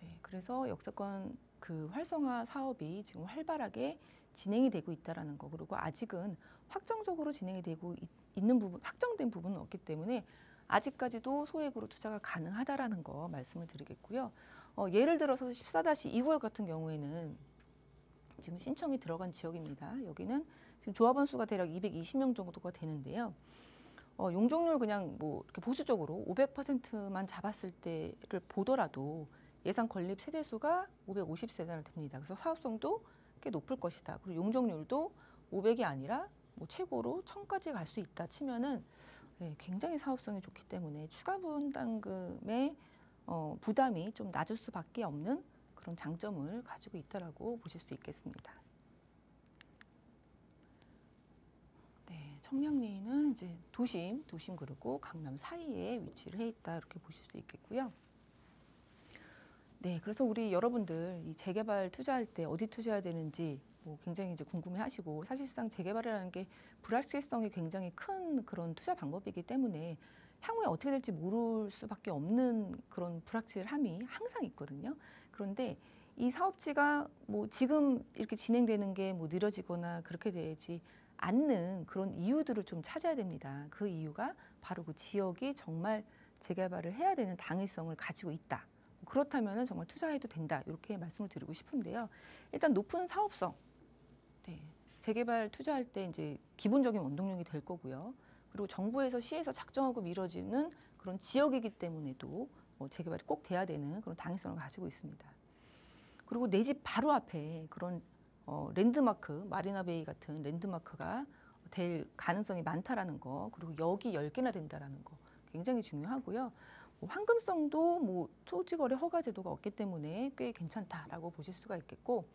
네, 그래서 역세권 그 활성화 사업이 지금 활발하게 진행이 되고 있다라는 거. 그리고 아직은 확정적으로 진행이 되고 있는 부분, 확정된 부분은 없기 때문에 아직까지도 소액으로 투자가 가능하다라는 거 말씀을 드리겠고요. 예를 들어서 14-2구역 같은 경우에는 지금 신청이 들어간 지역입니다. 여기는 지금 조합원 수가 대략 220명 정도가 되는데요. 용적률 그냥 뭐 이렇게 보수적으로 500%만 잡았을 때를 보더라도 예상 건립 세대 수가 550세대나 됩니다. 그래서 사업성도 꽤 높을 것이다. 그리고 용적률도 500이 아니라 뭐 최고로 1000까지 갈 수 있다 치면은 굉장히 사업성이 좋기 때문에 추가 분담금의 부담이 좀 낮을 수밖에 없는 그런 장점을 가지고 있다라고 보실 수 있겠습니다. 네, 청량리는 이제 도심 그리고 강남 사이에 위치를 해 있다 이렇게 보실 수 있겠고요. 네, 그래서 우리 여러분들 이 재개발 투자할 때 어디 투자해야 되는지 굉장히 이제 궁금해하시고 사실상 재개발이라는 게 불확실성이 굉장히 큰 그런 투자 방법이기 때문에 향후에 어떻게 될지 모를 수밖에 없는 그런 불확실함이 항상 있거든요. 그런데 이 사업지가 뭐 지금 이렇게 진행되는 게 뭐 느려지거나 그렇게 되지 않는 그런 이유들을 좀 찾아야 됩니다. 그 이유가 바로 그 지역이 정말 재개발을 해야 되는 당위성을 가지고 있다. 그렇다면 정말 투자해도 된다. 이렇게 말씀을 드리고 싶은데요. 일단 높은 사업성. 네, 재개발 투자할 때 이제 기본적인 원동력이 될 거고요. 그리고 정부에서 시에서 작정하고 미뤄지는 그런 지역이기 때문에도 재개발이 꼭 돼야 되는 그런 당위성을 가지고 있습니다. 그리고 내 집 바로 앞에 그런 랜드마크, 마리나베이 같은 랜드마크가 될 가능성이 많다라는 거, 그리고 역이 10개나 된다라는 거 굉장히 중요하고요. 황금성도 뭐 토지거래 허가 제도가 없기 때문에 꽤 괜찮다라고 보실 수가 있겠고,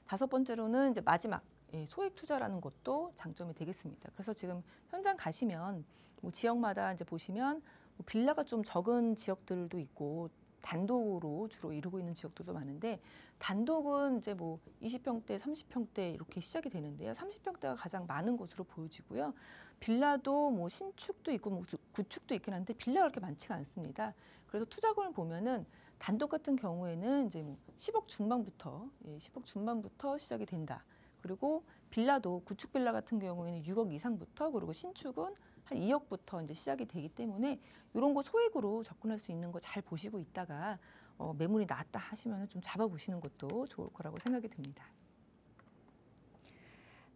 5번째로는 이제 마지막 소액 투자라는 것도 장점이 되겠습니다. 그래서 지금 현장 가시면 뭐 지역마다 이제 보시면 뭐 빌라가 좀 적은 지역들도 있고 단독으로 주로 이루고 있는 지역들도 많은데, 단독은 이제 뭐 20평대, 30평대 이렇게 시작이 되는데요. 30평대가 가장 많은 것으로 보여지고요. 빌라도 뭐 신축도 있고 뭐 구축도 있긴 한데 빌라가 그렇게 많지가 않습니다. 그래서 투자금을 보면은 단독 같은 경우에는 이제 뭐 10억 중반부터 10억 중반부터 시작이 된다. 그리고 빌라도 구축 빌라 같은 경우에는 6억 이상부터, 그리고 신축은 한 2억부터 이제 시작이 되기 때문에 이런 거 소액으로 접근할 수 있는 거 잘 보시고 있다가 매물이 낮다 하시면 좀 잡아보시는 것도 좋을 거라고 생각이 듭니다.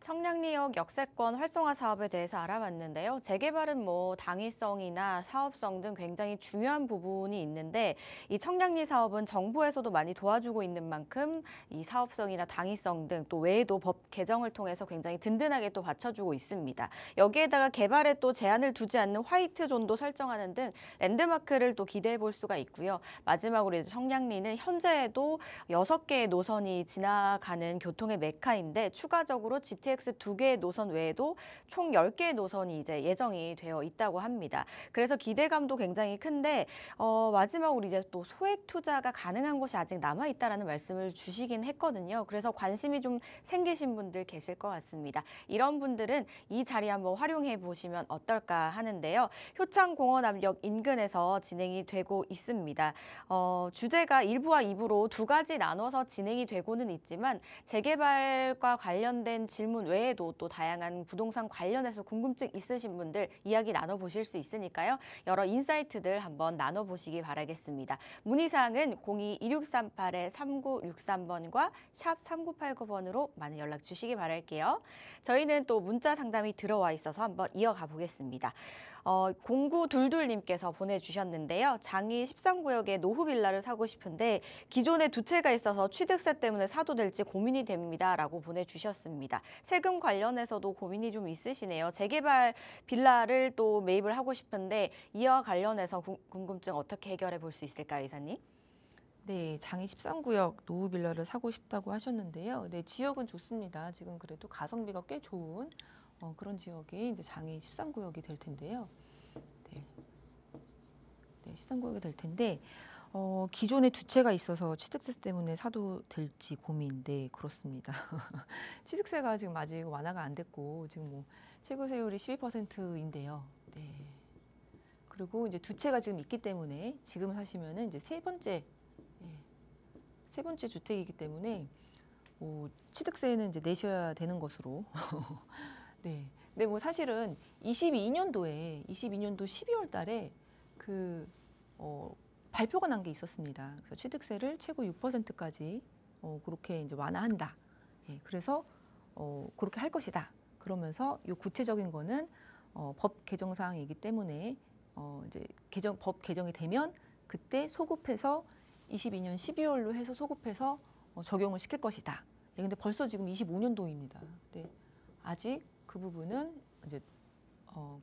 청량리역 역세권 활성화 사업에 대해서 알아봤는데요. 재개발은 뭐 당위성이나 사업성 등 굉장히 중요한 부분이 있는데, 이 청량리 사업은 정부에서도 많이 도와주고 있는 만큼 이 사업성이나 당위성 등 또 외에도 법 개정을 통해서 굉장히 든든하게 또 받쳐주고 있습니다. 여기에다가 개발에 또 제한을 두지 않는 화이트 존도 설정하는 등 랜드마크를 또 기대해 볼 수가 있고요. 마지막으로 이제 청량리는 현재에도 6개의 노선이 지나가는 교통의 메카인데, 추가적으로 GTX 2개의 노선 외에도 총 10개의 노선이 이제 예정이 되어 있다고 합니다. 그래서 기대감도 굉장히 큰데, 마지막으로 이제 또 소액 투자가 가능한 곳이 아직 남아 있다라는 말씀을 주시긴 했거든요. 그래서 관심이 좀 생기신 분들 계실 것 같습니다. 이런 분들은 이 자리 한번 활용해 보시면 어떨까 하는데요. 효창공원암역 인근에서 진행이 되고 있습니다. 주제가 1부와 2부로 두 가지 나눠서 진행이 되고는 있지만, 재개발과 관련된 질문 외에도 또 다양한 부동산 관련해서 궁금증 있으신 분들 이야기 나눠보실 수 있으니까요. 여러 인사이트들 한번 나눠보시기 바라겠습니다. 문의사항은 02-2638-3963번과 샵 3989번으로 많은 연락 주시기 바랄게요. 저희는 또 문자 상담이 들어와 있어서 한번 이어가 보겠습니다. 0922님께서 보내주셨는데요. 장이 13구역에 노후 빌라를 사고 싶은데 기존에 두 채가 있어서 취득세 때문에 사도 될지 고민이 됩니다. 라고 보내주셨습니다. 세금 관련해서도 고민이 좀 있으시네요. 재개발 빌라를 또 매입을 하고 싶은데 이와 관련해서 궁금증 어떻게 해결해 볼 수 있을까요, 이사님?
네, 장이 13구역 노후 빌라를 사고 싶다고 하셨는데요. 네, 지역은 좋습니다. 지금 그래도 가성비가 꽤 좋은 그런 지역이 이제 장이 13구역이 될 텐데요. 네, 13구역이 될 텐데 기존에 두 채가 있어서 취득세 때문에 사도 될지 고민인데 그렇습니다. 취득세가 지금 아직 완화가 안 됐고 지금 뭐 최고세율이 12%인데요. 네. 그리고 이제 두 채가 지금 있기 때문에 지금 사시면은 이제 세 번째 주택이기 때문에 취득세는 이제 내셔야 되는 것으로. 네. 근데 뭐 사실은 22년도에 12월 달에 발표가 난 게 있었습니다. 그래서 취득세를 최고 6%까지 그렇게 이제 완화한다. 예, 그래서 그렇게 할 것이다. 그러면서 이 구체적인 거는 법 개정 사항이기 때문에 이제 법 개정이 되면 그때 소급해서 22년 12월로 해서 소급해서 적용을 시킬 것이다. 예, 근데 벌써 지금 25년도입니다. 근데 아직 그 부분은 이제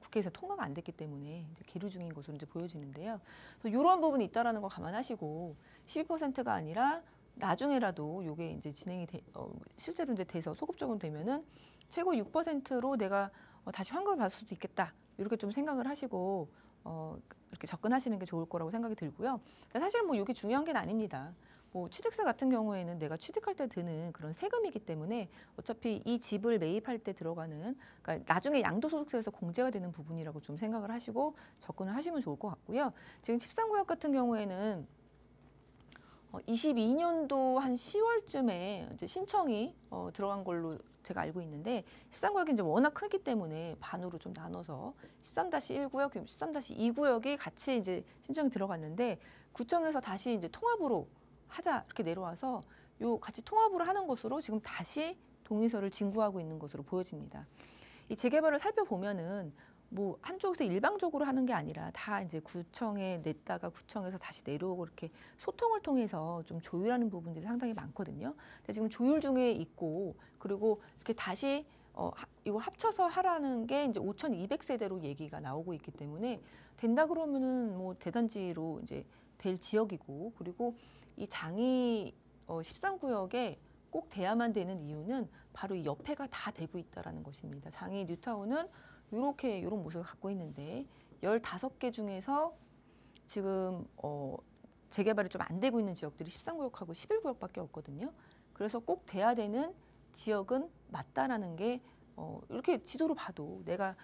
국회에서 통과가 안 됐기 때문에 이제 계류 중인 것으로 이제 보여지는데요. 그래서 이런 부분이 있다라는 거 감안하시고 12%가 아니라 나중에라도 이게 이제 진행이 실제로 이제 돼서 소급적으로 되면은 최고 6%로 내가 다시 환급을 받을 수도 있겠다. 이렇게 좀 생각을 하시고 이렇게 접근하시는 게 좋을 거라고 생각이 들고요. 사실은 뭐 이게 중요한 게 아닙니다. 뭐 취득세 같은 경우에는 내가 취득할 때 드는 그런 세금이기 때문에 어차피 이 집을 매입할 때 들어가는 그러니까 나중에 양도소득세에서 공제가 되는 부분이라고 좀 생각을 하시고 접근을 하시면 좋을 것 같고요. 지금 13구역 같은 경우에는 22년도 한 10월쯤에 이제 신청이 들어간 걸로 제가 알고 있는데 13구역이 이제 워낙 크기 때문에 반으로 좀 나눠서 13-1구역, 13-2구역이 같이 이제 신청이 들어갔는데 구청에서 다시 이제 통합으로 하자 이렇게 내려와서 요 같이 통합으로 하는 것으로 지금 다시 동의서를 진구하고 있는 것으로 보여집니다. 이 재개발을 살펴보면은 뭐 한쪽에서 일방적으로 하는 게 아니라 다 이제 구청에 냈다가 구청에서 다시 내려오고 이렇게 소통을 통해서 좀 조율하는 부분들이 상당히 많거든요. 근데 지금 조율 중에 있고 그리고 이렇게 다시 이거 합쳐서 하라는 게 이제 5,200세대로 얘기가 나오고 있기 때문에 된다 그러면은 뭐 대단지로 이제 될 지역이고 그리고 이 장이 13구역에 꼭 돼야만 되는 이유는 바로 이 옆에가 다 되고 있다라는 것입니다. 장이 뉴타운은 이런 모습을 갖고 있는데 15개 중에서 지금 재개발이 좀 안 되고 있는 지역들이 13구역하고 11구역밖에 없거든요. 그래서 꼭 돼야 되는 지역은 맞다라는 게 이렇게 지도로 봐도 내가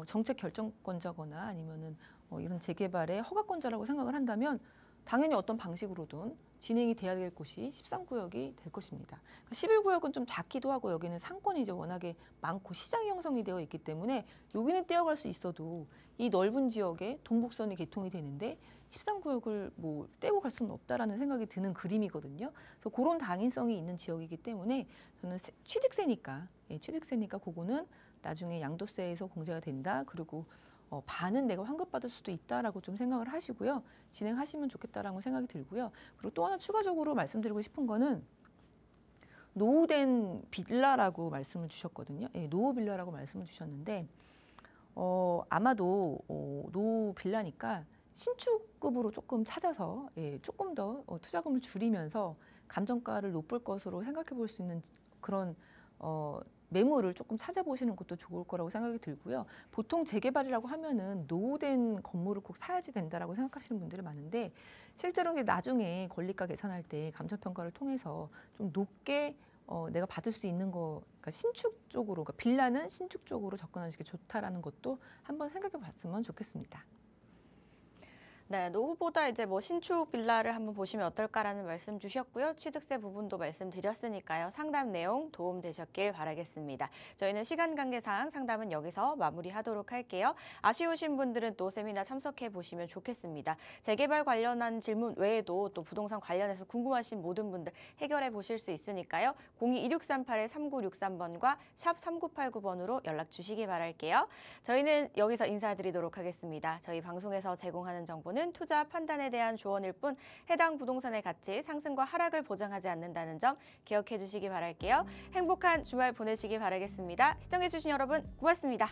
정책 결정권자거나 아니면은 이런 재개발의 허가권자라고 생각을 한다면 당연히 어떤 방식으로든 진행이 돼야 될 곳이 13구역이 될 것입니다. 11구역은 좀 작기도 하고 여기는 상권이 이제 워낙에 많고 시장이 형성이 되어 있기 때문에 여기는 떼어갈 수 있어도 이 넓은 지역에 동북선이 개통이 되는데 13구역을 뭐 떼고 갈 수는 없다라는 생각이 드는 그림이거든요. 그래서 그런 당위성이 있는 지역이기 때문에 저는 취득세니까 그거는 나중에 양도세에서 공제가 된다. 그리고 반은 내가 환급받을 수도 있다라고 좀 생각을 하시고요. 진행하시면 좋겠다라고 생각이 들고요. 그리고 또 하나 추가적으로 말씀드리고 싶은 거는 노후된 빌라라고 말씀을 주셨거든요. 예, 노후 빌라라고 말씀을 주셨는데 아마도 노후 빌라니까 신축급으로 조금 찾아서 조금 더 투자금을 줄이면서 감정가를 높일 것으로 생각해 볼 수 있는 그런 매물을 조금 찾아보시는 것도 좋을 거라고 생각이 들고요. 보통 재개발이라고 하면은 노후된 건물을 꼭 사야지 된다라고 생각하시는 분들이 많은데 실제로 나중에 권리가 계산할 때 감정평가를 통해서 좀 높게 내가 받을 수 있는 거, 그러니까 신축 쪽으로, 그러니까 빌라는 신축 쪽으로 접근하는 게 좋다라는 것도 한번 생각해 봤으면 좋겠습니다.
네, 노후보다 이제 뭐 신축 빌라를 한번 보시면 어떨까라는 말씀 주셨고요. 취득세 부분도 말씀드렸으니까요. 상담 내용 도움 되셨길 바라겠습니다. 저희는 시간 관계상 상담은 여기서 마무리하도록 할게요. 아쉬우신 분들은 또 세미나 참석해 보시면 좋겠습니다. 재개발 관련한 질문 외에도 또 부동산 관련해서 궁금하신 모든 분들 해결해 보실 수 있으니까요. 02-2638-3963번과 샵 3989번으로 연락 주시기 바랄게요. 저희는 여기서 인사드리도록 하겠습니다. 저희 방송에서 제공하는 정보는 투자 판단에 대한 조언일 뿐 해당 부동산의 가치 상승과 하락을 보장하지 않는다는 점 기억해 주시기 바랄게요. 행복한 주말 보내시기 바라겠습니다. 시청해 주신 여러분 고맙습니다.